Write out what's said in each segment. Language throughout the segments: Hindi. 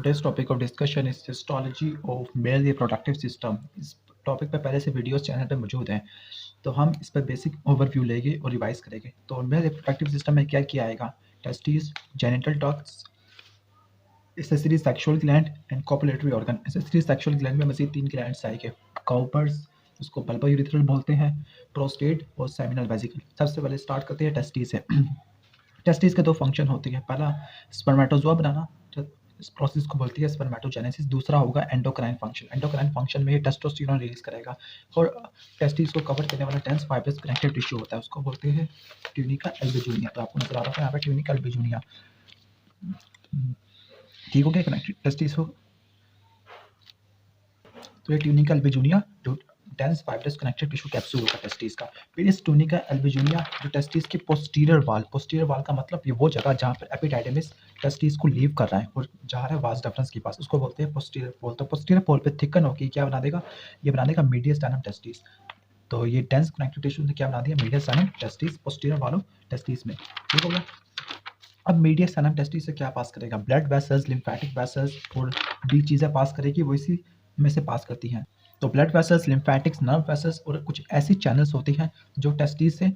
Today's topic of discussion is histology of male reproductive system. इस टॉपिक पे पहले से वीडियोस चैनल पे मौजूद हैं, तो हम इस पर बेसिक ओवरव्यू लेंगे और रिवाइज करेंगे। तो मेल रिप्रोडक्टिव सिस्टम में क्या क्या आएगा? Testis, genital ducts, accessory sexual gland and copulatory organ. Accessory sexual gland में मजीद 3 ग्लैंड्स आएंगे: काउपर्स, उसको बल्बो यूरिथ्रल बोलते हैं, प्रोस्टेट और सेमिनल वेसिकल। सबसे पहले स्टार्ट करते हैं टेस्टिस से। टेस्टिस के 2 फंक्शन होते हैं। पहला स्पर्मेटोजोआ बनाना, इस प्रोसेस को बोलती है स्पर्मेटोजेनेसिस। दूसरा होगा एंडोक्राइन फंक्शन। एंडोक्राइन फंक्शन में ये टेस्टोस्टेरोन रिलीज करेगा और टेस्टिस को कवर करने वाला डेंस फाइब्रस कनेक्टिव टिश्यू होता है, उसको बोलते हैं ट्यूनिका एल्बुजिनिया। तो आपको नजर आ रहा है यहाँ पे ट्यूनिका एल्बुजिनिया। ठीक हो गया कनेक्टेड टेस्टिस हो। तो ये ट्यूनिका एल्बुजिनिया जो dense fibrous connective tissue capsule होगा टेस्टिस का। फिर इस ट्यूनिका एल्बुजिनिया जो टेस्टिस के पोस्टीरियर वाल का मतलब ये वो जगह जहाँ पर एपिडाइडमिस टेस्टिस को लीव कर रहा है और जा रहा है वास डेफरेंस के पास, उसको बोलते हैं पोस्टीरियर पोल। तो पोस्टीरियर पोल पे थिकन होकर क्या बना देगा? ये बना देगा मीडियस्टाइनम टेस्टिस। तो ये डेंस कनेक्टिव टिश्यू ने क्या बना दिया? मीडियस्टाइनम टेस्टिस पोस्टीरियर वालों टेस्टिस में। ठीक होगा। अब मीडियस्टाइनम टेस्टिस से क्या पास करेगा? ब्लड वेसल्स, लिम्फेटिक वेसल्स और भी चीज़ें पास करेगी, वो इसी में से पास करती हैं। तो blood vessels, lymphatics, nerve vessels और कुछ ऐसी चैनल्स होती हैं जो टेस्टिस से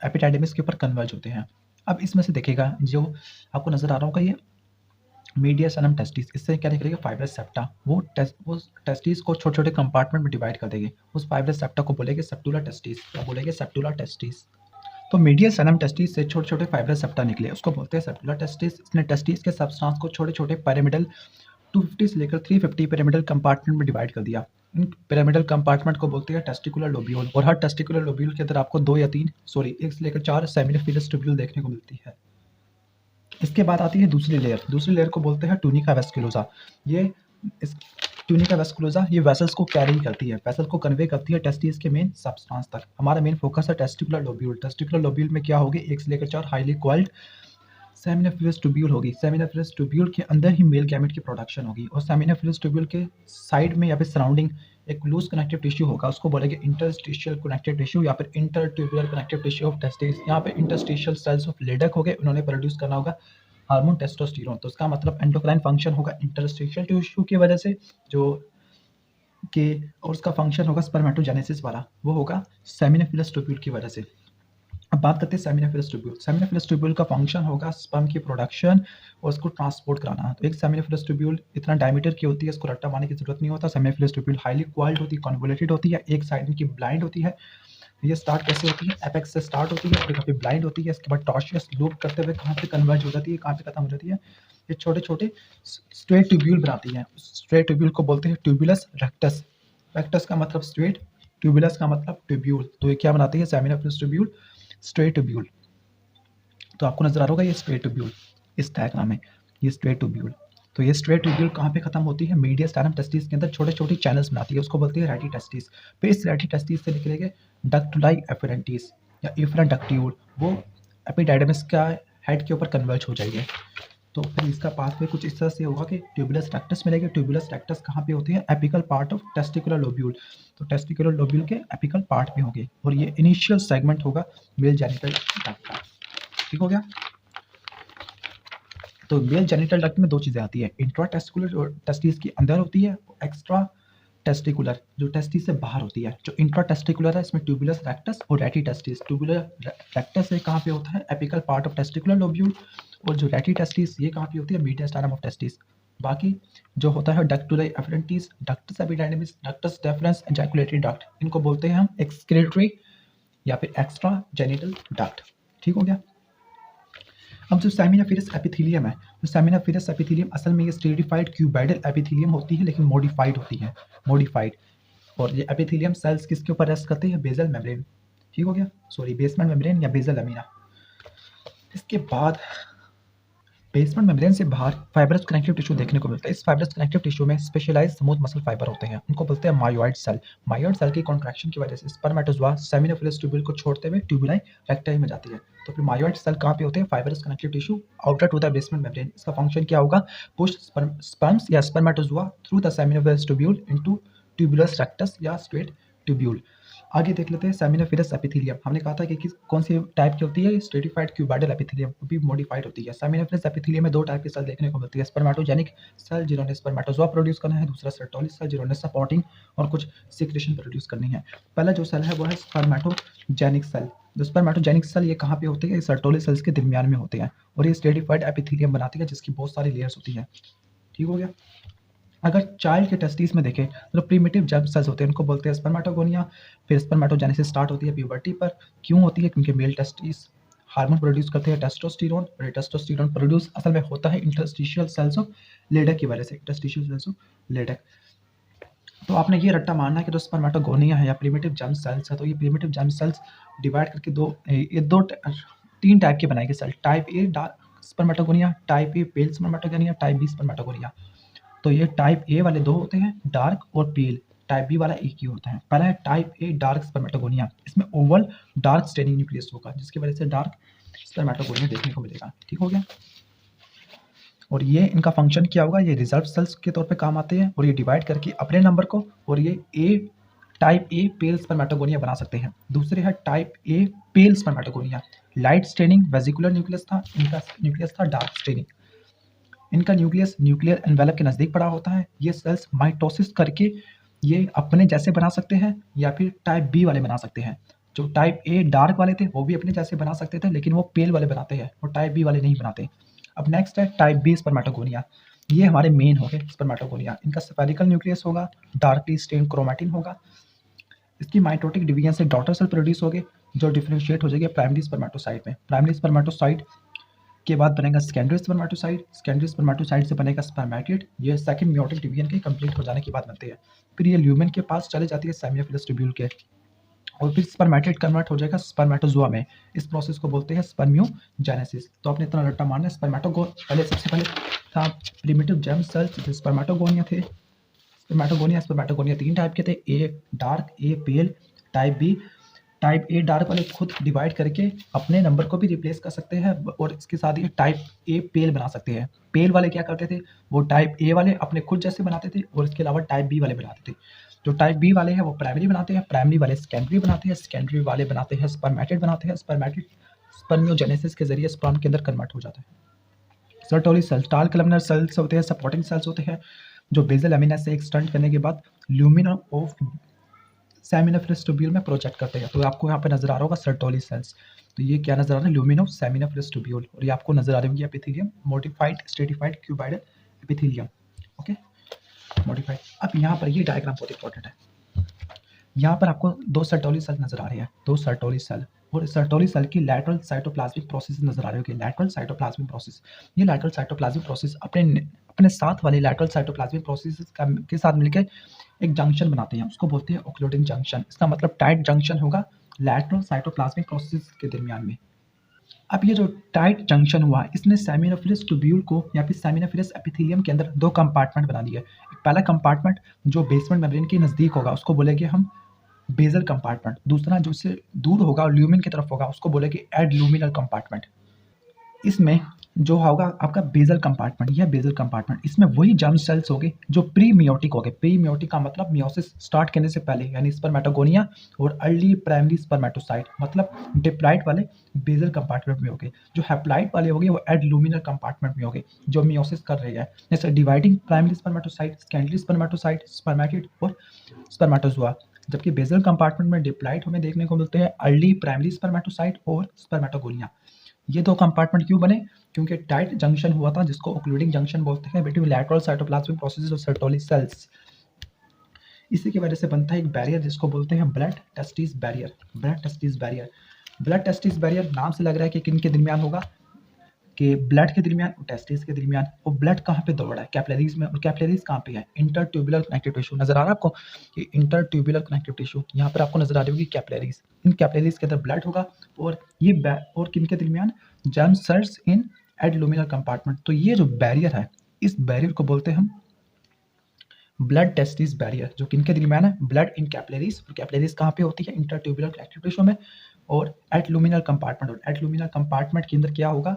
एपिडाइडमिस के ऊपर कन्वर्ज होते हैं। अब इसमें से देखिएगा जो आपको नजर आ रहा होगा ये मीडियस्टाइनम टेस्टिस, इससे क्या निकलेगा? Fibrous septa. वो टेस्टिस को छोटे छोटे कंपार्टमेंट में डिवाइड कर देंगे। उस फाइब्रस सेप्टा को बोलेंगे सेप्टुलर टेस्टिस। क्या बोलेंगे? सेप्टुलर टेस्टिस। तो मीडियस्टाइनम टेस्टिस से छोटे छोटे फाइब्रस सेप्टा निकले, उसको बोलते हैं सेप्टुलर टेस्टिस। इसने टेस्टिस के सबस्टांस को छोटे छोटे पिरामिडल 250 से लेकर 350 पिरामिडल कंपार्टमेंट में डिवाइड कर दिया। इन पिरामिडल कंपार्टमेंट को बोलते हैं टेस्टिकुलर लोब्यूल। और हर टेस्टिकुलर लोब्यूल के अंदर आपको 1 से लेकर 4 सेमिनिफेरस ट्यूब्यूल देखने को मिलती है। इसके बाद आती है दूसरी लेयर को बोलते हैं ट्यूनिका वेस्कुलोसा। ये इस ट्यूनिका वेस्कुलोसा ये वेसल्स को कैरी करती है, वेसल को कन्वे करती है टेस्टिस के मेन सबस्टांस तक। हमारा मेन फोकस है टेस्टिकुलर लोब्यूल। टेस्टिकुलर लोब्यूल में क्या होगी? 1 से लेकर 4 हाईली कॉइल्ड सेमिनिफेरस ट्यूब्यूल होगी। सेमिनिफेरस ट्यूब्यूल के अंदर ही मेल गैमेट की प्रोडक्शन होगी और सेमिनिफेरस ट्यूब्यूल के साइड में या फिर सराउंडिंग एक लूज कनेक्टिव टिश्यू होगा, उसको बोलेंगे इंटरस्टिशियल कनेक्टिव टिश्यू या फिर इंटरट्यूबुलर कनेक्टिव टिश्यू ऑफ टेस्टिस। यहाँ पे इंटरस्टिशियल सेल्स ऑफ लेडक हो गए, उन्होंने प्रोड्यूस करना होगा हार्मोन टेस्टोस्टेरोन। तो इसका मतलब एंडोक्राइन फंक्शन होगा इंटरस्टिशियल टिश्यू की वजह से जो के, और उसका फंक्शन होगा स्पर्मेटोजेनेसिस वाला, वो होगा सेमिनिफेरस ट्यूब्यूल की वजह से। अब बात करते हैं सेमिनिफेरस ट्यूब्यूल। सेमिनिफेरस ट्यूब्यूल का फंक्शन होगा स्पर्म की प्रोडक्शन और उसको ट्रांसपोर्ट कराना। तो एक सेमिनिफेरस ट्यूब्यूल इतना डायमीटर की होती है, इसको रट्टा मारने की जरूरत नहीं होता। सेमिनिफेरस ट्यूब्यूल हाईली कॉइल्ड होती है, कन्वोल्यूटेड होती है, एक साइड इनकी ब्लाइंड होती है। ये स्टार्ट कैसे होती है? एपेक्स से स्टार्ट होती है और कभी ब्लाइंड होती है, इसके बाद टॉर्शियस लूप करते हुए कहाँ पे कन्वर्ज हो जाती है, कहाँ पे खत्म हो जाती है? ये छोटे छोटे स्ट्रेट ट्यूब्यूल बनाती है। स्ट्रेट ट्यूब्यूल को बोलते हैं ट्यूबुलस रेक्टस। रेक्टस का मतलब स्ट्रेट, ट्यूबुलस का मतलब ट्यूब्यूल। तो ये क्या बनाती है? Seminiferous tubule straight tubule. तो आपको नजर आ रहा होगा ये स्ट्रेट ट्यूब्यूल, इस डायग्राम में ये स्ट्रेट ट्यूब्यूल। तो ये स्ट्रेट ट्यूब्यूल कहाँ पे खत्म होती है? मीडियस्टाइनम टेस्टिस के अंदर छोटे छोटे चैनल्स बनाती है, उसको बोलती है रेटी टेस्टिस। फिर इस रेटी टेस्टिस से निकलेंगे डक्टुलाई एफरेंटिस या इफरेंट डक्ट्यूल, वो एपिडाइडमिस का हेड के ऊपर कन्वर्ज हो जाएंगे। तो फिर इसका पाथवे कुछ इस तरह से होगा कि ट्यूबुलस रेक्टस मिलेगा। ट्यूबुलस रेक्टस कहाँ पे होती है? Apical part of testicular lobule. तो टेस्टिकुलर लोब्यूल के एपिकल पार्ट पे होंगे और ये इनिशियल सेगमेंट होगा मेल जेनिटल डक्ट का। ठीक हो गया। तो मेल जेनिटल डक्ट में 2 चीजें आती है, इंट्रा टेस्टिकुलर जो टेस्टिस के अंदर होती है, एक्स्ट्रा टेस्टिकुलर जो टेस्टिस से बाहर होती है। जो इंट्रा टेस्टिकुलर है इसमें ट्यूबुलस रेक्टस और रेटी टेस्टिस। ट्यूबुलर रेक्टस है कहाँ पे होता है? Apical part of testicular lobule. और जो रेटी टेस्टिस ये कहाँ पे होती है? Mediastinum of testis. बाकी जो होता है ductuli efferentes, ductus epididymis, ductus deferens, ejaculatory duct, इनको बोलते हैं हम एक्सक्रीटरी या फिर एक्स्ट्रा जेनिटल डक्ट। ठीक हो गया। अब जो सेमिनिफेरस एपिथेलियम है, तो सेमिनिफेरस एपिथेलियम असल में ये स्टेरिफाइड क्यूबाइडल एपिथेलियम होती है, लेकिन मॉडिफाइड होती है, मॉडिफाइड। और ये एपिथेलियम सेल्स किसके ऊपर रेस्ट करते हैं? Basal membrane. ठीक हो गया, सॉरी बेसमेंट मेम्ब्रेन या बेसल लमीना। इसके बाद बेसमेंट मेम्ब्रेन से बाहर फाइब्रस कनेक्टिव टिश्यू देखने को मिलता है। इस फाइब्रस कनेक्टिव टिश्यू में स्पेशलाइज्ड स्मूथ मसल फाइबर होते हैं, उनको बोलते हैं मायोइड सेल। मायोइड सेल की कॉन्ट्रैक्शन की वजह से स्पर्मेटोजोआ सेमिनिफेरस ट्यूब्यूल को छोड़ते हुए ट्यूबुलाई रेक्टाई में जाती है। तो फिर मायोइड सेल कहाँ पे होते हैं? Fibrous connective tissue outer to the basement membrane. इसका फंक्शन क्या होगा? पुश स्पर्म्स या spermatozoa through the seminiferous tubule into tubulus rectus या स्ट्रेट ट्यूब्यूल। आगे देख लेते हैं सेमिनिफरस एपिथेलियम। हमने कहा था कि कौन सी टाइप की होती है, स्ट्रेटिफाइड क्यूबाइडल एपिथेलियम, वो भी मॉडिफाइड होती है। सेमिनिफरस एपिथेलियम में दो टाइप की सेल देखने को मिलती है, स्पर्मेटोजेनिक सेल जिन्होंने स्पर्मेटोजोआ प्रोड्यूस करना है, दूसरा सर्टोली सेल जिन्होंने सपोर्टिंग और कुछ सिक्रेशन प्रोड्यूस करनी है। पहला जो सेल है वो है स्पर्मेटोजेनिक सेल। जो स्पर्मेटोजेनिक सेल ये कहाँ पे होते हैं, सर्टोली सेल्स के दरमियान में होते हैं और ये स्ट्रेटिफाइड एपिथेलियम बनाती है जिसकी बहुत सारी लेयर्स होती हैं। ठीक हो गया। अगर चाइल्ड के टेस्टिस में देखें तो प्रीमिटिव जर्म सेल्स होते हैं, उनको बोलते हैं स्पर्मेटोगोनिया। फिर स्पर्मेटोजेनेसिस स्टार्ट होती है प्यूबर्टी पर। क्यों होती है? क्योंकि मेल टेस्टिस हार्मोन प्रोड्यूस करते हैं टेस्टोस्टेरोन, और ये टेस्टोस्टेरोन प्रोड्यूस असल में होता है इंटरस्टिशियल सेल्स ऑफ लेडक की वजह से, इंटरस्टिशियल सेल्स ऑफ लेडक। तो आपने ये रट्टा मारना है कि जो स्पर्मेटोगोनिया है या प्रीमिटिव जर्म सेल्स है, तो ये प्रीमिटिव जर्म सेल्स डिवाइड करके तीन टाइप के बनाएंगे cell, type A spermatogonia, type A pale spermatogonia, type B spermatogonia. तो ये टाइप ए वाले दो होते हैं, डार्क और पेल। टाइप बी वाला एक ही होता है। पहला है टाइप ए डार्क स्पर्मेटोगोनिया, इसमें ओवल डार्क स्टेनिंग न्यूक्लियस होगा जिसकी वजह से डार्क स्पर्मेटोगोनिया देखने को मिलेगा। ठीक हो गया। और ये इनका फंक्शन क्या होगा, ये रिजर्व सेल्स के तौर पे काम आते हैं और ये डिवाइड करके अपने नंबर को, और ये टाइप ए पेल स्पर्मेटोगोनिया बना सकते हैं। दूसरे है type A pale spermatogonia, light staining vesicular nucleus था, इनका न्यूक्लियस था डार्क स्टेनिंग। इनका न्यूक्लियस न्यूक्लियर एनवेलप के नज़दीक पड़ा होता है। ये सेल्स माइटोसिस करके ये अपने जैसे बना सकते हैं या फिर टाइप बी वाले बना सकते हैं। जो टाइप ए डार्क वाले थे वो भी अपने जैसे बना सकते थे, लेकिन वो पेल वाले बनाते हैं और टाइप बी वाले नहीं बनाते। अब नेक्स्ट है टाइप बी स्पर्मेटोगोनिया। ये हमारे मेन हो गए स्पर्मेटोगोनिया। इनका स्फेरिकल न्यूक्लियस होगा, डार्कली स्टेन क्रोमैटिन होगा। इसकी माइटोटिक डिवीजन से डॉटर सेल प्रोड्यूस होगी जो डिफरेंशिएट हो जाएगी प्राइमरी स्पर्मेटोसाइट में। प्राइमरी स्पर्मेटोसाइट के बाद बनेगा सेकेंडरी स्पर्मेटोसाइट, सेकेंडरी स्पर्मेटोसाइट से बनेगा स्पर्मेटिड। ये सेकंड मियोटिक डिवीजन के कंप्लीट हो जाने के बाद बनते हैं। फिर ये ल्यूमेन के पास चले जाती है सेमियोफिलस ट्यूब्यूल के, और फिर स्पर्मेटिड कन्वर्ट हो जाएगा स्पर्मेटोजोआ में। इस प्रोसेस को बोलते हैं स्पर्मियोजेनेसिस। तो आपने इतना रट्टा मारना है। सबसे पहले था प्रिमिटिव जर्म सेल्स जो स्पर्मेटोगोनिया थे। स्पर्मेटोगोनिया तीन टाइप के थे, A dark, A pale, type B. Type A dark वाले खुद डिवाइड करके अपने नंबर को भी रिप्लेस कर सकते हैं और इसके साथ ये टाइप ए पेल बना सकते हैं। पेल वाले क्या करते थे, वो टाइप ए वाले अपने खुद जैसे बनाते थे और इसके अलावा टाइप बी वाले बनाते थे। जो टाइप बी वाले हैं वो प्राइमरी बनाते हैं, प्राइमरी वाले सेकेंडरी बनाते हैं, सेकेंडरी वाले बनाते हैं स्पर्मेटिड बनाते हैं, स्पर्मेटिड स्पर्मियोजेनेसिस के जरिए स्पर्म के अंदर कन्वर्ट हो जाता है। सर्टोली सेल्स टाल कलमनर सेल्स होते हैं, सपोर्टिंग सेल्स होते हैं जो बेसल एमिनस से एक्सटेंड करने के बाद ल्यूमिना ऑफ सेमिनिफरस ट्यूब्यूल में प्रोजेक्ट करते हैं। तो आपको यहाँ पे नजर आ रहा होगा सर्टोली सेल्स। तो ये क्या नजर आ रहा है, ल्यूमिना ऑफ सेमिनिफरस ट्यूब्यूल, और ये आपको नजर आ रही होगी epithelium, modified stratified cuboidal epithelium. Okay, modified. अब यहाँ पर ये डायग्राम बहुत इंपॉर्टेंट है। यहाँ पर आपको दो सर्टोली सेल नजर आ रही है, दो सर्टोली सेल, और सर्टोली सेल की लैटरल साइटोप्लाज्मिक प्रोसेस नजर आ रही होगी, लैटरल साइटोप्लाज्मिक प्रोसेस। ये लैटरल साइटोप्लाज्मिक प्रोसेस अपने साथ वाले लैटरल साइटोप्लाज्मिक प्रोसेस के साथ मिलकर एक जंक्शन बनाते हैं, उसको बोलते हैं ओक्लूडिंग जंक्शन। इसका मतलब टाइट जंक्शन होगा लैटरल साइटोप्लाज्मिक प्रोसेस के दरमियान में। अब ये जो टाइट जंक्शन हुआ, इसने सेमिनिफरस ट्यूब्यूल को या फिर सेमिनिफरस एपिथेलियम के अंदर दो कंपार्टमेंट बना दिए। एक पहला कंपार्टमेंट जो बेसमेंट मेम्ब्रेन के नज़दीक होगा उसको बोलेंगे हम बेसल कंपार्टमेंट, दूसरा जो उससे दूर होगा और ल्यूमिन की तरफ होगा उसको बोलेंगे एडल्यूमिनल कंपार्टमेंट। इसमें जो होगा आपका बेसल कंपार्टमेंट, यह बेसल कंपार्टमेंट, इसमें वही जर्म सेल्स होंगे जो प्री मियोटिक हो गए। प्री मियोटिक का मतलब मियोसिस स्टार्ट करने से पहले, यानी स्पर्मेटोगोनिया और अर्ली प्राइमरी स्पर्मेटोसाइट, मतलब डिप्लॉइड वाले बेसल कंपार्टमेंट में होंगे। जो हैप्लॉइड वाले होंगे वो एडल्यूमिनल कंपार्टमेंट में होंगे जो मियोसिस कर रहे हैं, जैसे dividing primary spermatocyte, secondary spermatocyte, spermatid और स्पर्मेटोजोआ। जबकि बेसल कंपार्टमेंट में डिप्लॉइड हमें देखने को मिलते हैं अर्ली प्राइमरी स्पर्मेटोसाइट और स्पर्मेटोगोनिया। ये दो कंपार्टमेंट क्यों बने, क्योंकि टाइट जंक्शन हुआ था जिसको ओक्लूडिंग जंक्शन बोलते हैं बिटवीन लैटरल साइटोप्लाज्मिक प्रोसेसेस और सर्टोली सेल्स। इसी की वजह से बनता है एक बैरियर जिसको बोलते हैं blood testis barrier. Blood testis barrier, blood testis barrier नाम से लग रहा है कि किन के दरमियान होगा, कि ब्लड के दरमियान और टेस्टिस के दरमियान। और ब्लड कहाँ पे दौड़ रहा है, कैपिलरीज में, और कैपिलरीज कहाँ पे है, इंटर ट्यूबुलर कनेक्टिव टिश्यू। नजर आ रहा है आपको कि इंटर ट्यूबुलर कनेक्टिव टिश्यू, यहाँ पर आपको नजर आ रही होगी कैपिलरीज। इन कैपिलरीज के अंदर ब्लड होगा और ये और किन के दरमियान, जर्म सेल्स इन एडल्यूमिनल कंपार्टमेंट। तो ये जो बैरियर है, इस बैरियर को बोलते हैं हम ब्लड टेस्टिस बैरियर, जो किन के दरमियान है, ब्लड इन कैपिलरीज। और कैपिलरीज कहाँ पे होती है, इंटर ट्यूबुलर कनेक्टिव टिश्यू में और एडल्यूमिनल कंपार्टमेंट। और एडल्यूमिनल कंपार्टमेंट के अंदर क्या होगा,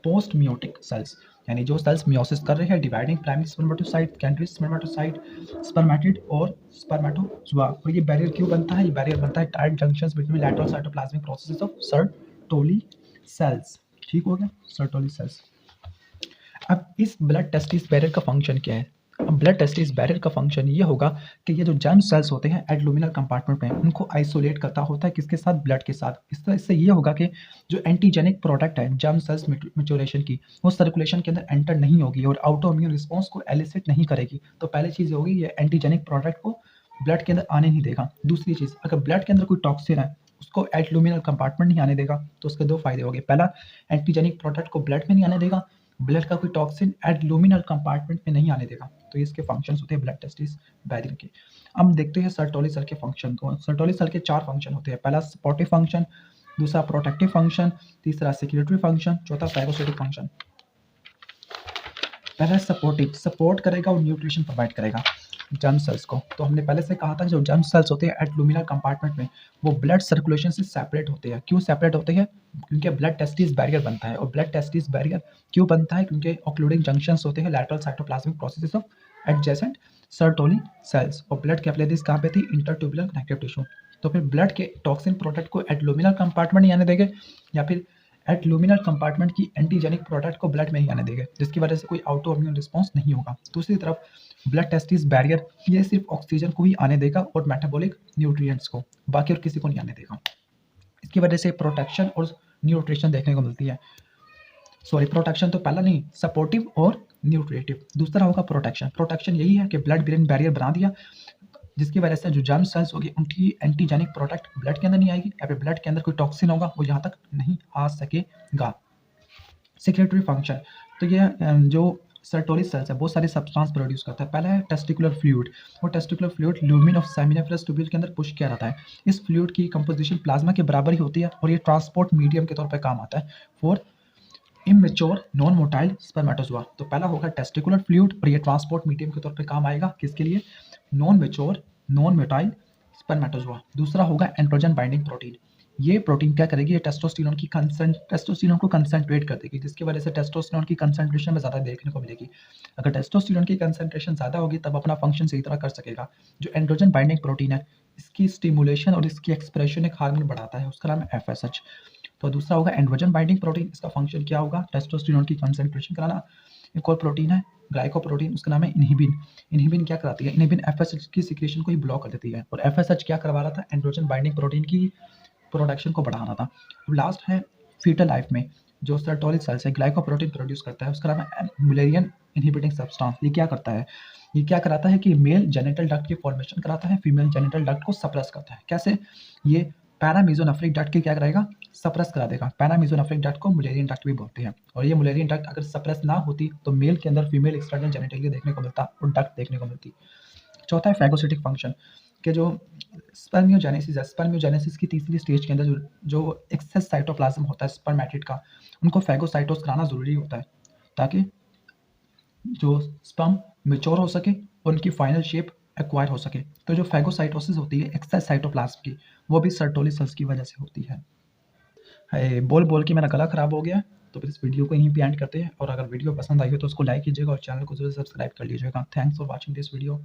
पोस्ट मियोटिक सेल्स। यानी जो सेल्स मियोसिस कर रहे हैं, dividing primary spermatocyte, secondary spermatocyte, spermatid और स्पर्मेटोजुआ। और ये बैरियर क्यों बनता है? ये बैरियर बनता है tight junctions between lateral cytoplasmic processes of Sertoli cells. ठीक हो गया, सर्टोली सेल्स। अब इस ब्लड टेस्टिस बैरियर का फंक्शन क्या है? अब ब्लड टेस्टिस बैरियर का फंक्शन ये होगा कि ये जो जर्म सेल्स होते हैं एडलुमिनल कंपार्टमेंट में, उनको आइसोलेट करता होता है किसके साथ? ब्लड के साथ। इससे ये होगा कि जो एंटीजेनिक प्रोडक्ट है जर्म सेल्स मैच्योरेशन की, वो सर्कुलेशन के अंदर एंटर नहीं होगी और ऑटो इम्यून रिस्पॉन्स को एलिसिट नहीं करेगी। तो पहली चीज़ होगी ये एंटीजेनिक प्रोडक्ट को ब्लड के अंदर आने नहीं देगा। दूसरी चीज़, अगर ब्लड के अंदर कोई टॉक्सिन है उसको एडलुमिनल कंपार्टमेंट नहीं आने देगा, तो उसके दो फायदे हो गए। पहला, एंटीजेनिक प्रोडक्ट को ब्लड में नहीं आने देगा, ब्लड का कोई टॉक्सिन एडलुमिनल कंपार्टमेंट में नहीं आने देगा। तो इसके फंक्शंस होते हैं ब्लड टेस्टिस बैरियर के। अब देखते हैं सर्टोली सेल के फंक्शन को। सर्टोली सेल के 4 फंक्शन होते हैं। पहला सपोर्टिव फंक्शन, दूसरा प्रोटेक्टिव फंक्शन, तीसरा सेक्रेटरी फंक्शन, चौथा फैगोसाइटिक फंक्शन। पहला सपोर्टिव, सपोर्ट करेगा और न्यूट्रिशन प्रोवाइड करेगा जर्म सेल्स को। तो हमने पहले से कहा था जो जर्म सेल्स होते हैं एडलुमिनल कंपार्टमेंट में, वो ब्लड सर्कुलेशन से सेपरेट होते हैं। क्यों सेपरेट होते हैं? क्योंकि ब्लड टेस्टिस बैरियर बनता है। और ब्लड टेस्टिस बैरियर क्यों बनता है? क्योंकि ऑक्लूडिंग जंक्शंस होते हैं lateral cytoplasmic processes of adjacent Sertoli cells. और ब्लड कैपिलरीज कहाँ पे थी? इंटरट्यूबुलर कनेक्टिव टिश्यू। तो फिर ब्लड के टॉक्सिन प्रोडक्ट को एडलुमिनल कंपार्टमेंट नहीं आने देंगे, या फिर एडलुमिनल कंपार्टमेंट की एंटीजेनिक प्रोडक्ट को ब्लड में ही आने देंगे, जिसकी वजह से कोई ऑटो इम्यून रिस्पॉन्स नहीं होगा। दूसरी तरफ ब्लड टेस्टिस बैरियर ये सिर्फ ऑक्सीजन को ही आने देगा और मेटाबॉलिक न्यूट्रिएंट्स को, बाकी और किसी को नहीं आने देगा। इसकी वजह से प्रोटेक्शन और न्यूट्रिशन देखने को मिलती है। सॉरी, प्रोटेक्शन तो पहला नहीं, सपोर्टिव और न्यूट्रिएटिव। दूसरा होगा प्रोटेक्शन। प्रोटेक्शन यही है कि ब्लड ब्रेन बैरियर बना दिया, जिसकी वजह से जो जर्म सेल्स होगी उनकी एंटीजेनिक प्रोडक्ट ब्लड के अंदर नहीं आएगी, या फिर ब्लड के अंदर कोई टॉक्सिन होगा वो यहाँ तक नहीं आ सकेगा। सेक्रेटरी फंक्शन, तो ये जो सर्टोली सेल्स है बहुत सारी सब्सटेंस प्रोड्यूस करता है। पहला है टेस्टिकुलर फ्लूइड। वो testicular fluid lumen of seminiferous tubule के अंदर पुश किया जाता है। इस फ्लूइड की कंपोजिशन प्लाज्मा के बराबर ही होती है और ये ट्रांसपोर्ट मीडियम के तौर पर काम आता है for immature non motile spermatozoa. तो पहला होगा टेस्टिकुलर फ्लूइड और ये ट्रांसपोर्ट मीडियम के तौर पे काम आएगा किसके लिए? Non mature non motile spermatozoa. दूसरा होगा एंड्रोजन बाइंडिंग प्रोटीन। ये प्रोटीन क्या करेगी? ये टेस्टोस्टेरोन को कंसंट्रेट कर देगी, जिसकी वजह से टेस्टोस्टेरोन की कंसंट्रेशन में ज़्यादा देखने को मिलेगी। अगर टेस्टोस्टेरोन की कंसंट्रेशन ज़्यादा होगी तब अपना फंक्शन सही तरह कर सकेगा। जो एंड्रोजन बाइंडिंग प्रोटीन है इसकी स्टिमुलेशन और इसकी एक्सप्रेशन एक हार्मोन बढ़ाता है, उसका नाम है FSH। तो दूसरा होगा एंड्रोजन बाइंडिंग प्रोटीन। इसका फंक्शन क्या होगा? टेस्टोस्टेरोन की कंसंट्रेशन कराना। एक और प्रोटीन है ग्लाइकोप्रोटीन, उसका नाम है इनहिबिन। इनहिबिन क्या कराती है? इनहिबिन FSH की सिक्रेशन को ही ब्लॉक कर देती है। और FSH क्या करवा रहा था? एंड्रोजन बाइंडिंग प्रोटीन की प्रोडक्शन को बढ़ा रहा था। अब लास्ट है फीटल लाइफ में जो सर्टोली सेल्स है ग्लाइकोप्रोटीन प्रोड्यूस करता है, उसका नाम है मुलेरियन इनहिबिटिंग सब्सटेंस। ये क्या करता है? ये क्या कराता है कि मेल जेनिटल डक्ट की फॉर्मेशन कराता है, फीमेल जेनिटल डक्ट को सप्रेस करता है। कैसे? ये पैरामीजोनेफ्रिक डक्ट की क्या कराएगा? सप्रेस करा देगा। पैरामीजोनेफ्रिक डक्ट को मुलेरियन डक्ट भी बोलते हैं। और ये मुलेरियन डक्ट अगर सप्रेस ना होती तो मेल के अंदर फीमेल एक्सटर्नल जेनिटलिया देखने को मिलता और डक्ट देखने को मिलती। चौथा है फैगोसिटिक फंक्शन के जो स्पर्मियोजेनेसिस है, स्पर्मियोजेनेसिस की तीसरी स्टेज के अंदर जो एक्सेस साइटोप्लाज्म होता है स्पर्मेटिड का, उनको फैगोसाइटोस कराना ज़रूरी होता है ताकि जो स्पर्म मैच्योर हो सके और उनकी फाइनल शेप एक्वायर हो सके। तो जो फैगोसाइटोसिस होती है एक्सेस साइटोप्लाज्म की, वो भी सर्टोली सेल्स की वजह से होती है। बोल बोल के मेरा गला खराब हो गया, तो फिर इस वीडियो को यहीं पे एंड करते हैं। और अगर वीडियो पसंद आई हो तो उसको लाइक कीजिएगा और चैनल को जरूर सब्सक्राइब कर लीजिएगा। Thanks for watching this video.